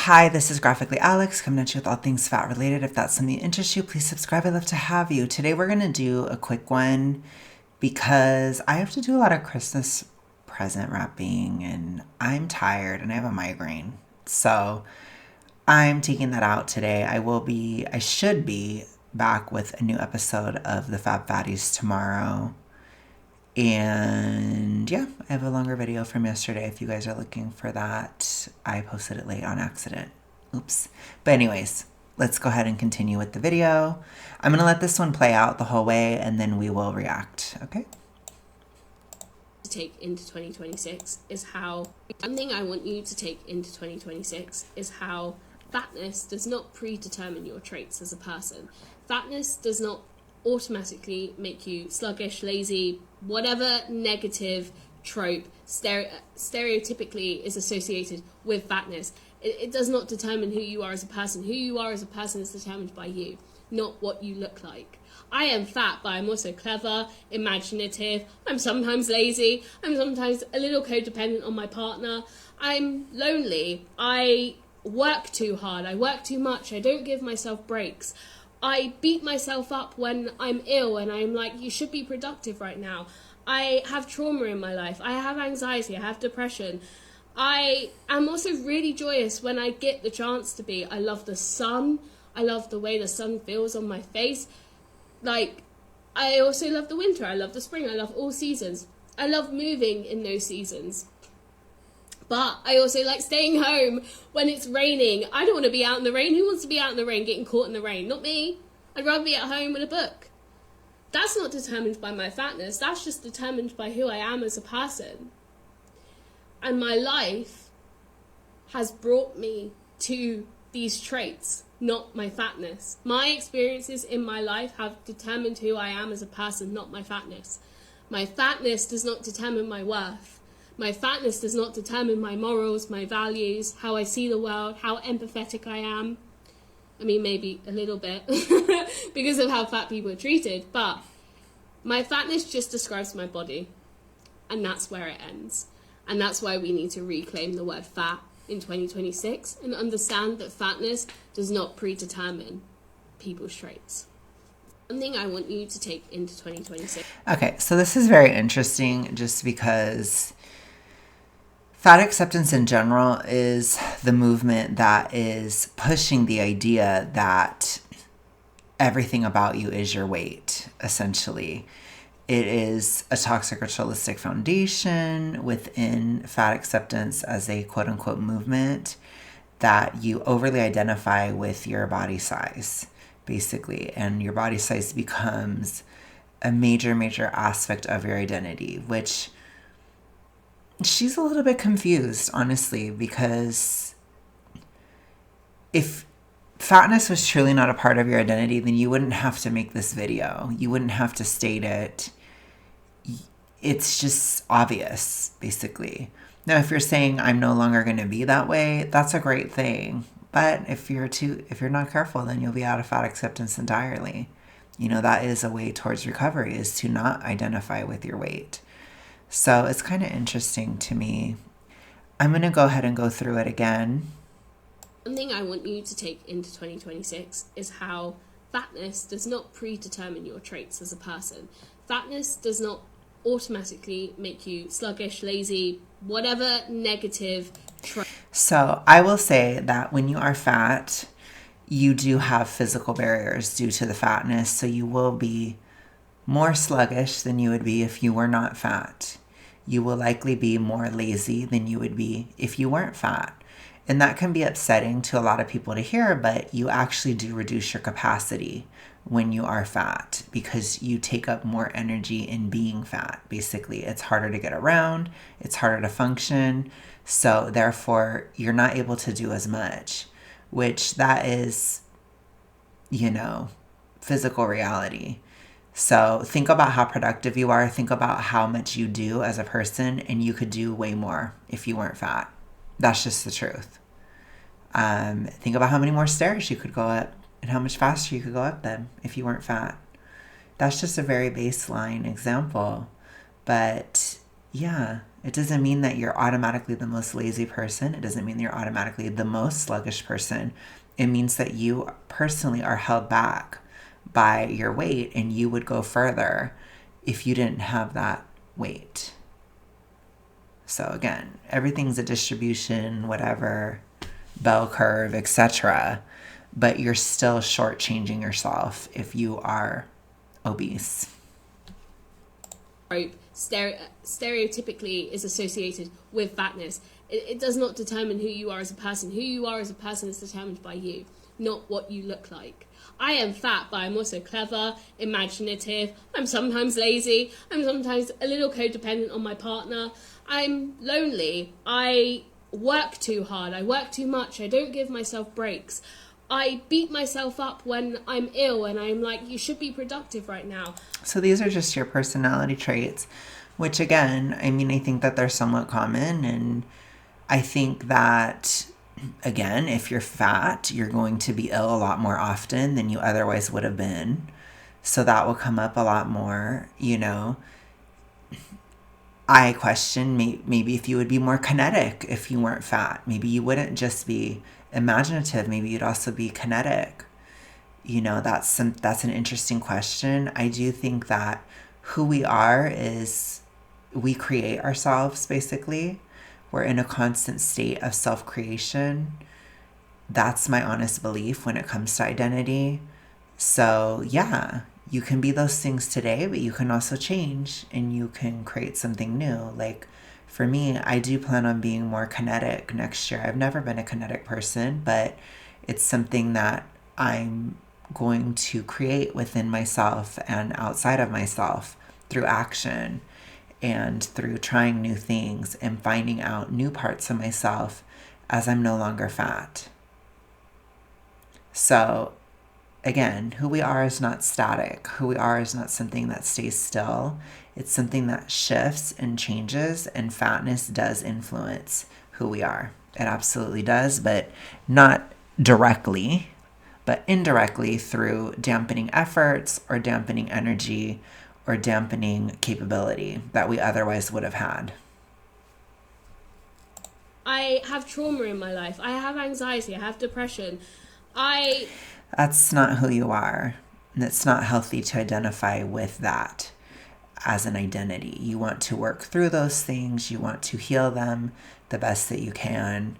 Hi, this is Graphically Alex coming at you with all things fat related. If that's something that interests you, please subscribe. I'd love to have you. Today we're going to do a quick one because I have to do a lot of Christmas present wrapping and I'm tired and I have a migraine. So I'm taking that out today. I should be back with a new episode of the Fab Fatties tomorrow. And yeah, I have a longer video from yesterday if you guys are looking for that. I posted it late on accident. Oops. But anyways, let's go ahead and continue with the video. I'm going to let this one play out the whole way and then we will react, okay? To take into 2026 is how something I want you to take into 2026 is how fatness does not predetermine your traits as a person. Fatness does not automatically make you sluggish, lazy, whatever negative trope stereotypically is associated with fatness. It does not determine who you are as a person. Who you are as a person is determined by you, not what you look like. I am fat, but I'm also clever, imaginative. I'm sometimes lazy. I'm sometimes a little codependent on my partner. I'm lonely. I work too hard. I work too much. I don't give myself breaks. I beat myself up when I'm ill and I'm like, you should be productive right now. I have trauma in my life. I have anxiety. I have depression. I am also really joyous when I get the chance to be. I love the sun. I love the way the sun feels on my face. Like, I also love the winter. I love the spring. I love all seasons. I love moving in those seasons. But I also like staying home when it's raining. I don't want to be out in the rain. Who wants to be out in the rain, getting caught in the rain? Not me. I'd rather be at home with a book. That's not determined by my fatness. That's just determined by who I am as a person. And my life has brought me to these traits, not my fatness. My experiences in my life have determined who I am as a person, not my fatness. My fatness does not determine my worth. My fatness does not determine my morals, my values, how I see the world, how empathetic I am. I mean, maybe a little bit because of how fat people are treated, but my fatness just describes my body, and that's where it ends. And that's why we need to reclaim the word fat in 2026 and understand that fatness does not predetermine people's traits. Something I want you to take into 2026. Okay, so this is very interesting just because fat acceptance in general is the movement that is pushing the idea that everything about you is your weight, essentially. It is a toxic ritualistic foundation within fat acceptance as a quote-unquote movement that you overly identify with your body size, basically. And your body size becomes a major, major aspect of your identity, which she's a little bit confused, honestly, because if fatness was truly not a part of your identity, then you wouldn't have to make this video. You wouldn't have to state it. It's just obvious, basically. Now, if you're saying I'm no longer going to be that way, that's a great thing. But if you're not careful, then you'll be out of fat acceptance entirely. You know, that is a way towards recovery, is to not identify with your weight. So it's kind of interesting to me. I'm going to go ahead and go through it again. Something I want you to take into 2026 is how fatness does not predetermine your traits as a person. Fatness does not automatically make you sluggish, lazy, whatever negative trait. So I will say that when you are fat, you do have physical barriers due to the fatness. So you will be more sluggish than you would be if you were not fat. You will likely be more lazy than you would be if you weren't fat. And that can be upsetting to a lot of people to hear, but you actually do reduce your capacity when you are fat because you take up more energy in being fat. Basically, it's harder to get around, it's harder to function. So therefore, you're not able to do as much, which that is, you know, physical reality. So think about how productive you are. Think about how much you do as a person, and you could do way more if you weren't fat. That's just the truth. Think about how many more stairs you could go up and how much faster you could go up them if you weren't fat. That's just a very baseline example. But yeah, It doesn't mean that you're automatically the most lazy person. It doesn't mean that you're automatically the most sluggish person. It means that you personally are held back by your weight, and you would go further if you didn't have that weight. So again, everything's a distribution, whatever, bell curve, etc. But you're still shortchanging yourself if you are obese. Stereotypically is associated with fatness. It does not determine who you are as a person. Who you are as a person is determined by you, not what you look like. I am fat, but I'm also clever, imaginative. I'm sometimes lazy. I'm sometimes a little codependent on my partner. I'm lonely. I work too hard. I work too much. I don't give myself breaks. I beat myself up when I'm ill and I'm like, you should be productive right now. So these are just your personality traits, which again, I mean, I think that they're somewhat common. And I think that, again, if you're fat, you're going to be ill a lot more often than you otherwise would have been. So that will come up a lot more, you know. I question maybe if you would be more kinetic if you weren't fat. Maybe you wouldn't just be imaginative. Maybe you'd also be kinetic. You know, that's an interesting question. I do think that who we are is we create ourselves, basically. We're in a constant state of self-creation. That's my honest belief when it comes to identity. So yeah, you can be those things today, but you can also change and you can create something new. Like for me, I do plan on being more kinetic next year. I've never been a kinetic person, but it's something that I'm going to create within myself and outside of myself through action and through trying new things and finding out new parts of myself as I'm no longer fat. So again, who we are is not static. Who we are is not something that stays still. It's something that shifts and changes, and fatness does influence who we are. It absolutely does, but not directly, but indirectly through dampening efforts or dampening energy or dampening capability that we otherwise would have had. I have trauma in my life. I have anxiety. I have depression. That's not who you are. And it's not healthy to identify with that as an identity. You want to work through those things. You want to heal them the best that you can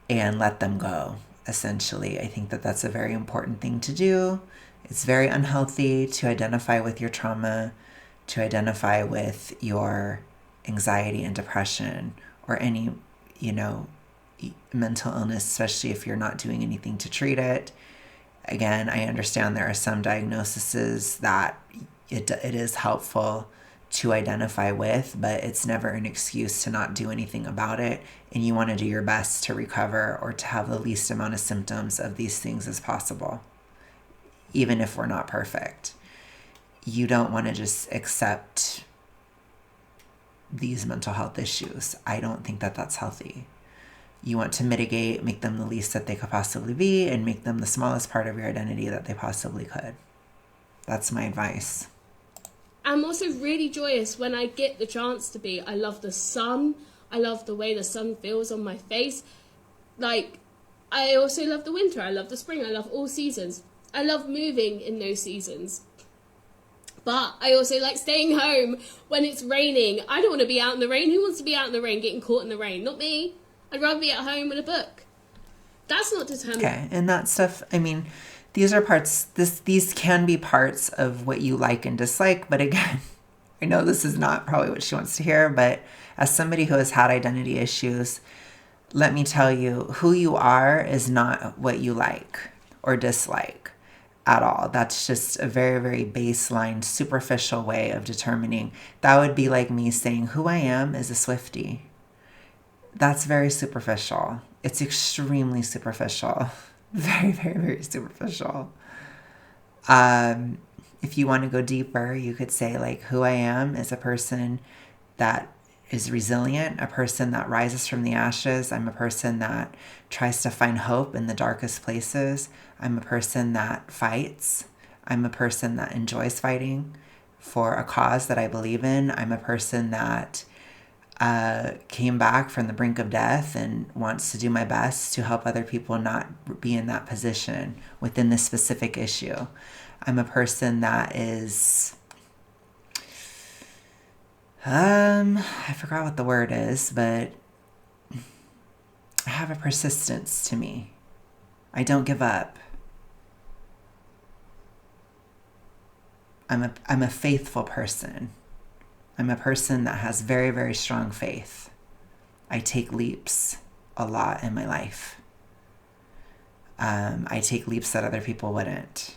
and let them go, essentially. I think that that's a very important thing to do. It's very unhealthy to identify with your trauma, to identify with your anxiety and depression or any, mental illness, especially if you're not doing anything to treat it. Again, I understand there are some diagnoses that it is helpful to identify with, but it's never an excuse to not do anything about it. And you want to do your best to recover or to have the least amount of symptoms of these things as possible, even if we're not perfect. You don't want to just accept these mental health issues. I don't think that that's healthy. You want to mitigate, make them the least that they could possibly be, and make them the smallest part of your identity that they possibly could. That's my advice. I'm also really joyous when I get the chance to be. I love the sun. I love the way the sun feels on my face. Like, I also love the winter. I love the spring. I love all seasons. I love moving in those seasons. But I also like staying home when it's raining. I don't want to be out in the rain. Who wants to be out in the rain, getting caught in the rain? Not me. I'd rather be at home with a book. That's not determined. Okay, and that stuff, I mean, these are parts, these can be parts of what you like and dislike, but again, I know this is not probably what she wants to hear, but as somebody who has had identity issues, let me tell you, who you are is not what you like or dislike at all. That's just a very, very baseline, superficial way of determining. That would be like me saying who I am is a Swiftie. That's very superficial. It's extremely superficial. Very, very, very superficial. If you want to go deeper, you could say like who I am is a person that is resilient, a person that rises from the ashes. I'm a person that tries to find hope in the darkest places. I'm a person that fights. I'm a person that enjoys fighting for a cause that I believe in. I'm a person that came back from the brink of death and wants to do my best to help other people not be in that position within this specific issue. I'm a person that is, I forgot what the word is, but I have a persistence to me. I don't give up. I'm a faithful person. I'm a person that has very, very strong faith. I take leaps a lot in my life. I take leaps that other people wouldn't.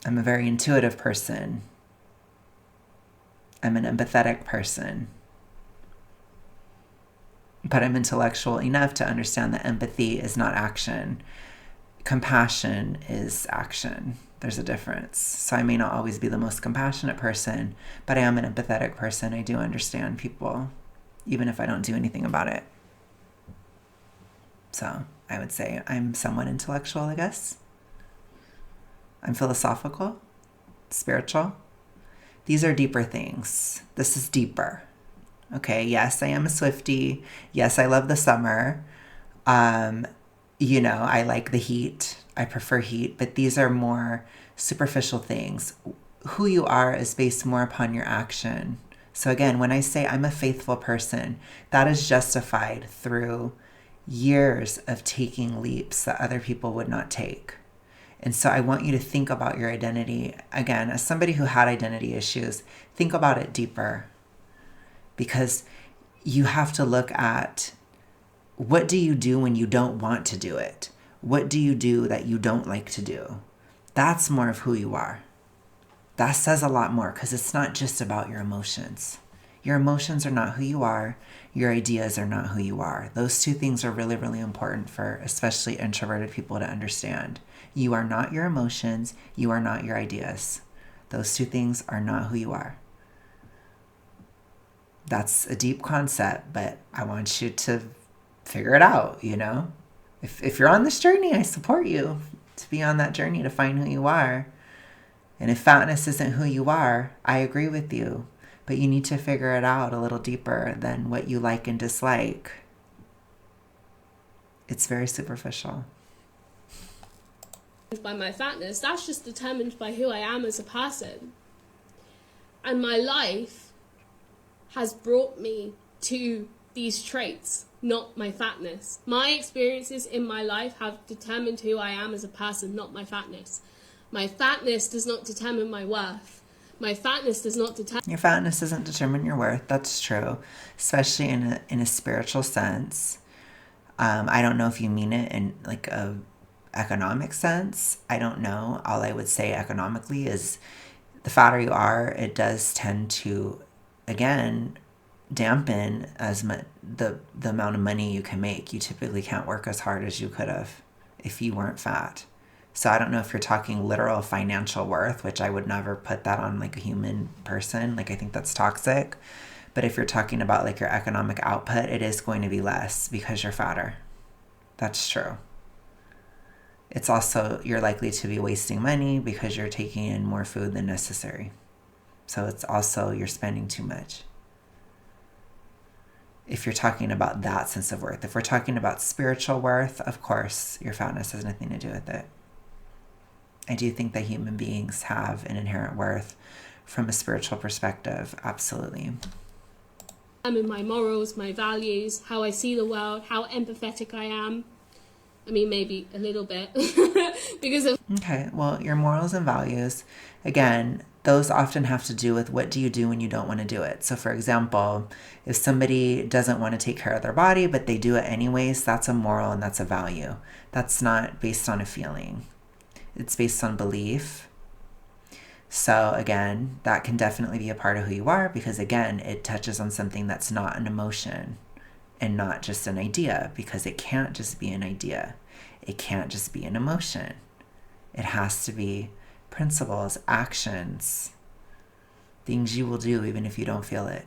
I'm a very intuitive person. I'm an empathetic person. But I'm intellectual enough to understand that empathy is not action. Compassion is action. There's a difference. So I may not always be the most compassionate person, but I am an empathetic person. I do understand people, even if I don't do anything about it. So I would say I'm somewhat intellectual, I guess. I'm philosophical, spiritual. These are deeper things. This is deeper. Okay, yes, I am a Swiftie. Yes, I love the summer. I like the heat. I prefer heat, but these are more superficial things. Who you are is based more upon your action. So again, when I say I'm a faithful person, that is justified through years of taking leaps that other people would not take. And so I want you to think about your identity. Again, as somebody who had identity issues, think about it deeper. Because you have to look at, what do you do when you don't want to do it? What do you do that you don't like to do? That's more of who you are. That says a lot more, because it's not just about your emotions. Your emotions are not who you are. Your ideas are not who you are. Those two things are really, really important for especially introverted people to understand. You are not your emotions. You are not your ideas. Those two things are not who you are. That's a deep concept, but I want you to figure it out, If you're on this journey, I support you to be on that journey to find who you are. And if fatness isn't who you are, I agree with you. But you need to figure it out a little deeper than what you like and dislike. It's very superficial. By my fatness, that's just determined by who I am as a person. And my life has brought me to these traits, not my fatness. My experiences in my life have determined who I am as a person, not my fatness. My fatness does not determine my worth. My fatness does not determine... Your fatness doesn't determine your worth. That's true, especially in a spiritual sense. I don't know if you mean it in like a economic sense. I don't know. All I would say economically is the fatter you are, it does tend to, again, dampen the amount of money you can make. You typically can't work as hard as you could have if you weren't fat. So I don't know if you're talking literal financial worth, which I would never put that on like a human person. Like, I think that's toxic. But if you're talking about like your economic output, it is going to be less because you're fatter. That's true. It's also, you're likely to be wasting money because you're taking in more food than necessary. So it's also, you're spending too much. If you're talking about that sense of worth. If we're talking about spiritual worth, of course, your fatness has nothing to do with it. I do think that human beings have an inherent worth from a spiritual perspective. Absolutely. In my morals, my values, how I see the world, how empathetic I am. I mean, maybe a little bit because of... Okay, well, your morals and values, again, those often have to do with what do you do when you don't want to do it. So for example, if somebody doesn't want to take care of their body, but they do it anyways, that's a moral and that's a value. That's not based on a feeling. It's based on belief. So again, that can definitely be a part of who you are because again, it touches on something that's not an emotion and not just an idea, because it can't just be an idea. It can't just be an emotion. It has to be principles, actions, things you will do even if you don't feel it.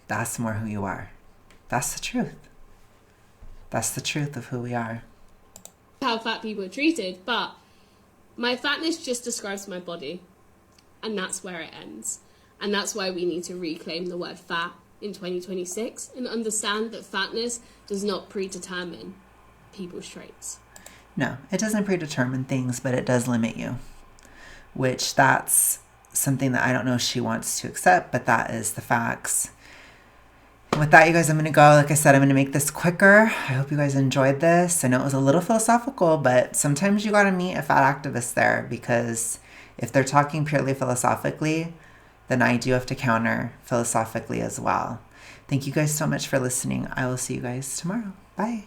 That's more who you are. That's the truth. That's the truth of who we are. How fat people are treated, but my fatness just describes my body. and that's where it ends. And that's why we need to reclaim the word fat in 2026 and understand that fatness does not predetermine people's traits. No, it doesn't predetermine things, but it does limit you, which that's something that I don't know if she wants to accept, but that is the facts. And with that, you guys, I'm going to go. Like I said, I'm going to make this quicker. I hope you guys enjoyed this. I know it was a little philosophical, but sometimes you got to meet a fat activist there, because if they're talking purely philosophically, then I do have to counter philosophically as well. Thank you guys so much for listening. I will see you guys tomorrow. Bye.